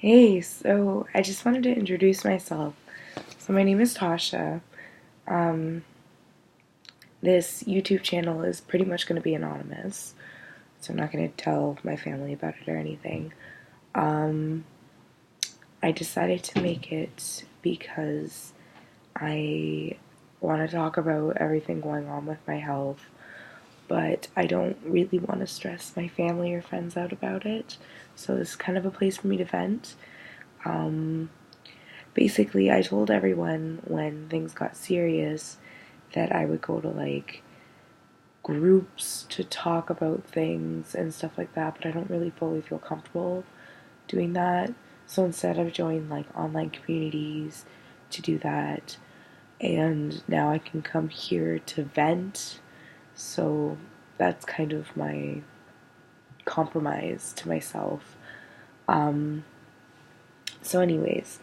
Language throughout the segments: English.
Hey, so I just wanted to introduce myself. So my name is Tasha. Um, this YouTube channel is pretty much going to be anonymous, so I'm not going to tell my family about it or anything. Um, I decided to make it because I want to talk about everything going on with my health, but I don't really want to stress my family or friends out about it. So it's kind of a place for me to vent. Um, Basically, I told everyone when things got serious that I would go to like groups to talk about things and stuff like that, but I don't really fully feel comfortable doing that. So instead, I've joined like online communities to do that, and now I can come here to vent. So that's kind of my compromise to myself. Um, anyways,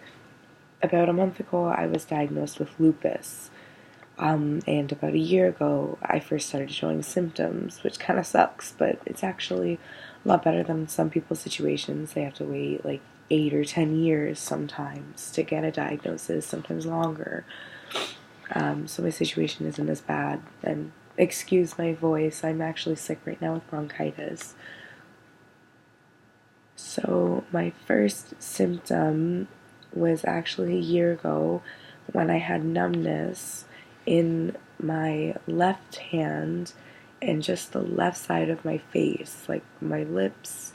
about a month ago, I was diagnosed with lupus. And about a year ago, I first started showing symptoms, which kind of sucks, but it's actually a lot better than some people's situations. They have to wait like 8 or 10 years sometimes to get a diagnosis, sometimes longer. So my situation isn't as bad. And excuse my voice, I'm actually sick right now with bronchitis. So my first symptom was actually a year ago when I had numbness in my left hand and just the left side of my face, like my lips,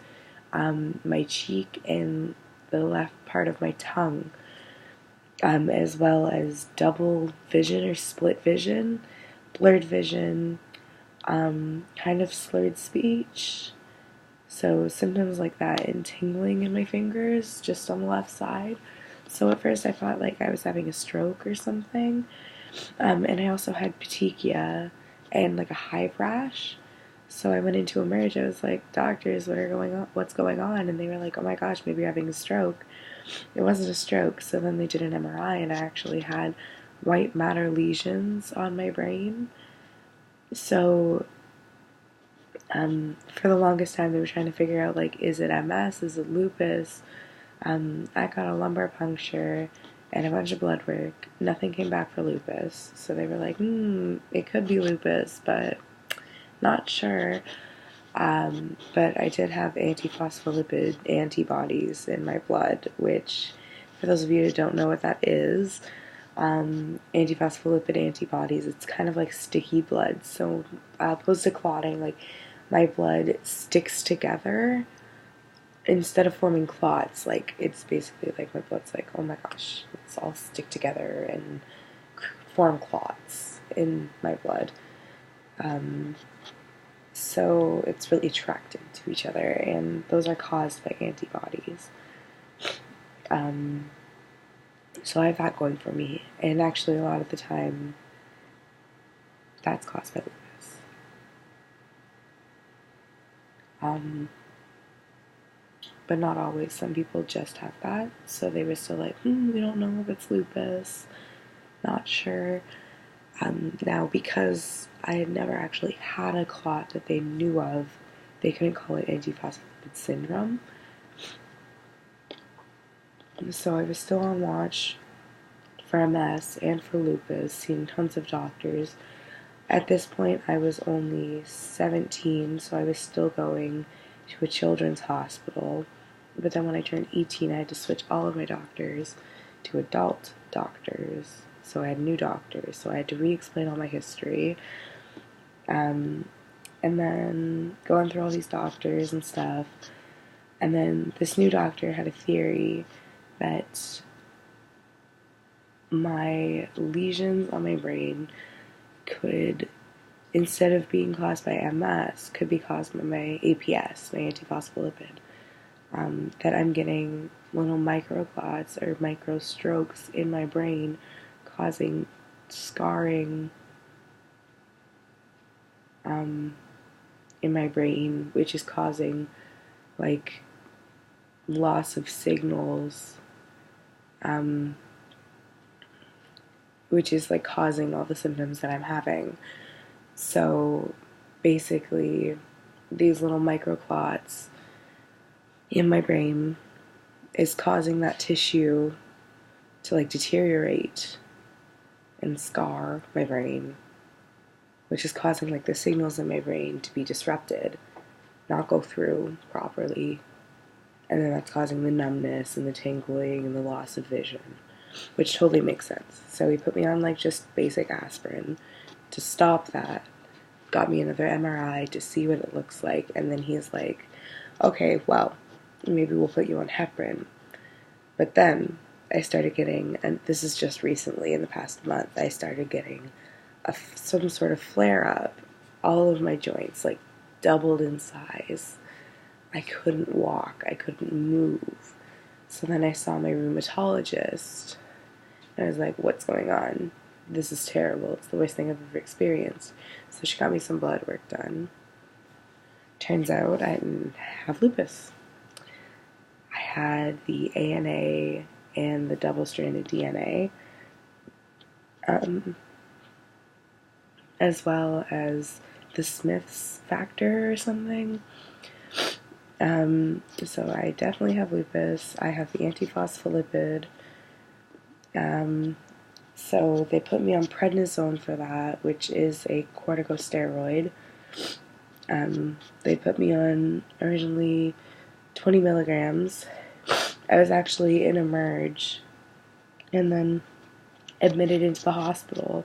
my cheek, and the left part of my tongue, as well as double vision or split vision, blurred vision, kind of slurred speech. So symptoms like that and tingling in my fingers just on the left side. So at first I thought like I was having a stroke or something. And I also had petechia and like a hive rash. So I went into Emerge. I was like, doctors, what's going on? And they were like, oh my gosh, maybe you're having a stroke. It wasn't a stroke. So then they did an MRI and I actually had white matter lesions on my brain. So for the longest time, they were trying to figure out like, is it MS? Is it lupus? I got a lumbar puncture and a bunch of blood work. Nothing came back for lupus, so they were like, it could be lupus, but not sure. But I did have antiphospholipid antibodies in my blood, which, for those of you who don't know what that is, antiphospholipid antibodies, it's kind of like sticky blood. So, opposed to clotting, like my blood sticks together instead of forming clots. Like it's basically like my blood's like, oh my gosh, let's all stick together and form clots in my blood. So it's really attracted to each other, and those are caused by antibodies. Um, so I have that going for me, and actually a lot of the time that's caused by lupus. But not always. Some people just have that, so they were still like, we don't know if it's lupus, not sure. Now, because I had never actually had a clot that they knew of, they couldn't call it antiphospholipid syndrome. So I was still on watch for MS and for lupus, seeing tons of doctors. At this point, I was only 17, so I was still going to a children's hospital. But then when I turned 18, I had to switch all of my doctors to adult doctors. So I had new doctors, so I had to re-explain all my history. And then going through all these doctors and stuff. And then this new doctor had a theory that my lesions on my brain could, instead of being caused by MS, could be caused by my APS, my antiphospholipid. That I'm getting little microclots or micro strokes in my brain causing scarring in my brain, which is causing like loss of signals, which is like causing all the symptoms that I'm having. So basically, these little microclots in my brain is causing that tissue to like deteriorate and scar my brain, which is causing like the signals in my brain to be disrupted, not go through properly. And then that's causing the numbness and the tingling and the loss of vision, which totally makes sense. So he put me on like just basic aspirin to stop that, got me another MRI to see what it looks like, and then he's like, okay, well, maybe we'll put you on heparin. But then I started getting, and this is just recently in the past month, I started getting some sort of flare up. All of my joints like doubled in size. I couldn't walk, I couldn't move. So then I saw my rheumatologist, and I was like, what's going on? This is terrible. It's the worst thing I've ever experienced. So she got me some blood work done. Turns out I didn't have lupus. I had the ANA and the double-stranded DNA, as well as the Smith's factor or something. So I definitely have lupus. I have the antiphospholipid. So they put me on prednisone for that, which is a corticosteroid. They put me on originally 20 milligrams. I was actually in a merge and then admitted into the hospital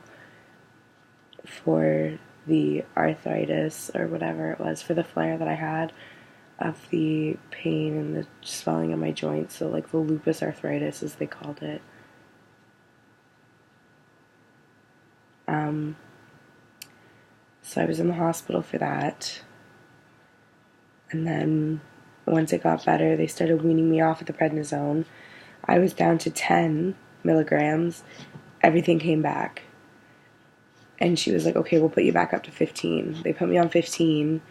for the arthritis or whatever it was, for the flare that I had of the pain and the swelling in my joints, so like the lupus arthritis as they called it. So I was in the hospital for that, and then once it got better, they started weaning me off of the prednisone. I was down to 10 milligrams. Everything came back. And she was like, okay, we'll put you back up to 15. They put me on 15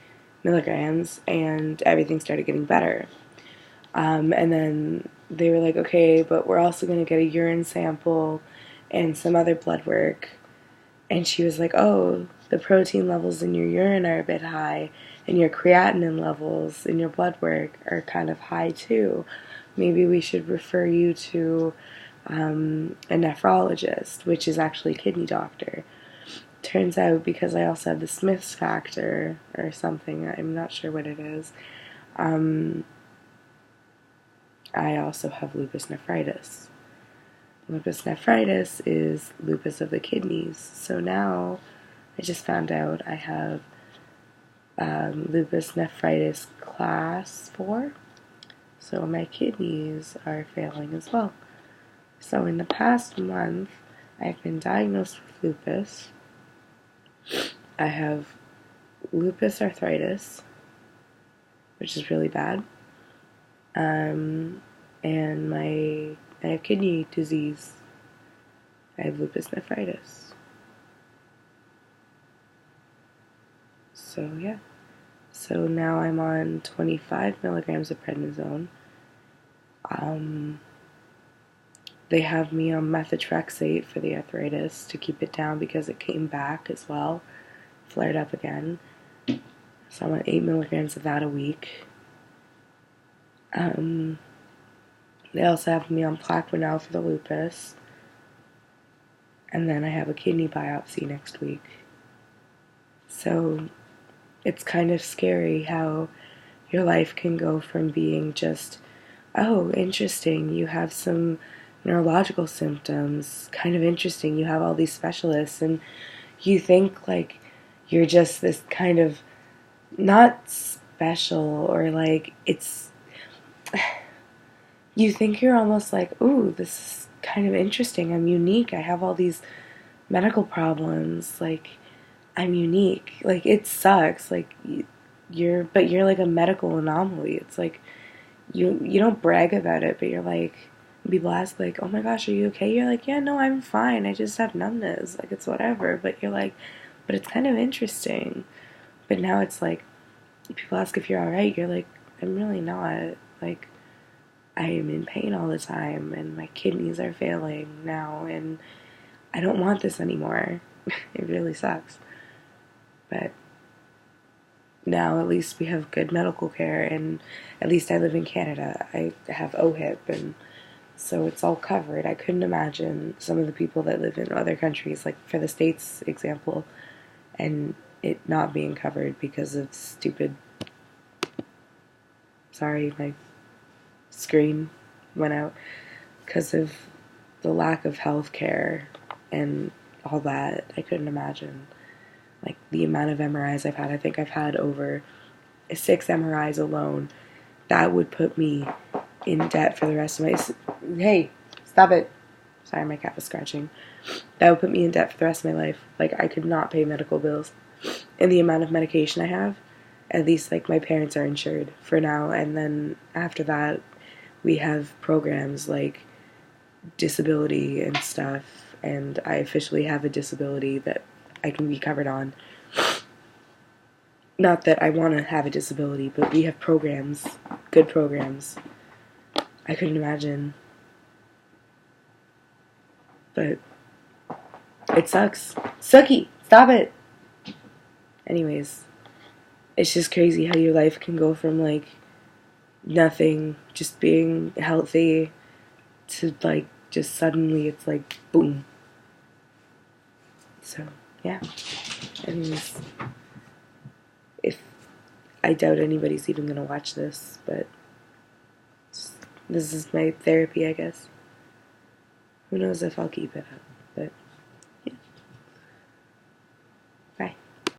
milligrams, and everything started getting better. And then they were like, okay, but we're also going to get a urine sample and some other blood work. And she was like, oh, the protein levels in your urine are a bit high, and your creatinine levels in your blood work are kind of high too. Maybe we should refer you to a nephrologist, which is actually a kidney doctor. Turns out, because I also have the Smith's factor or something, I'm not sure what it is, I also have lupus nephritis. Lupus nephritis is lupus of the kidneys. So now I just found out I have lupus nephritis class 4. So my kidneys are failing as well. So in the past month, I've been diagnosed with lupus. I have lupus arthritis, which is really bad. And I have kidney disease. I have lupus nephritis. So yeah. So now I'm on 25 milligrams of prednisone. They have me on methotrexate for the arthritis to keep it down because it came back as well, flared up again. So I'm on 8 milligrams of that a week. They also have me on Plaquenil for the lupus. And then I have a kidney biopsy next week. So it's kind of scary how your life can go from being just, oh, interesting, you have some neurological symptoms, kind of interesting, you have all these specialists, and you think like you're just this kind of not special, or like it's, you think you're almost like, ooh, this is kind of interesting, I'm unique, I have all these medical problems, like I'm unique, like it sucks, like you're like a medical anomaly. It's like you don't brag about it, but you're like, people ask like, oh my gosh, are you okay? You're like, yeah, no, I'm fine, I just have numbness, like it's whatever. But you're like, but it's kind of interesting. But now it's like, people ask if you're alright, you're like, I'm really not, like I am in pain all the time, and my kidneys are failing now, and I don't want this anymore. It really sucks. But now at least we have good medical care, and at least I live in Canada. I have OHIP, and so it's all covered. I couldn't imagine some of the people that live in other countries, like for the States example, and it not being covered because of stupid. Sorry, my screen went out because of the lack of health care and all that. I couldn't imagine. Like the amount of MRIs I've had. I think I've had over 6 MRIs alone. That would put me in debt for the rest of my... Hey, stop it. Sorry, my cat was scratching. That would put me in debt for the rest of my life. Like, I could not pay medical bills. And the amount of medication I have, at least, like, my parents are insured for now. And then after that, we have programs like disability and stuff. And I officially have a disability that I can be covered on. Not that I want to have a disability, but we have programs, good programs. I couldn't imagine. But it sucks. Sucky! Stop it! Anyways, it's just crazy how your life can go from, like, nothing, just being healthy, to, like, just suddenly it's like, boom. So, yeah. Anyways, if I doubt anybody's even gonna watch this, but this is my therapy, I guess. Who knows if I'll keep it up.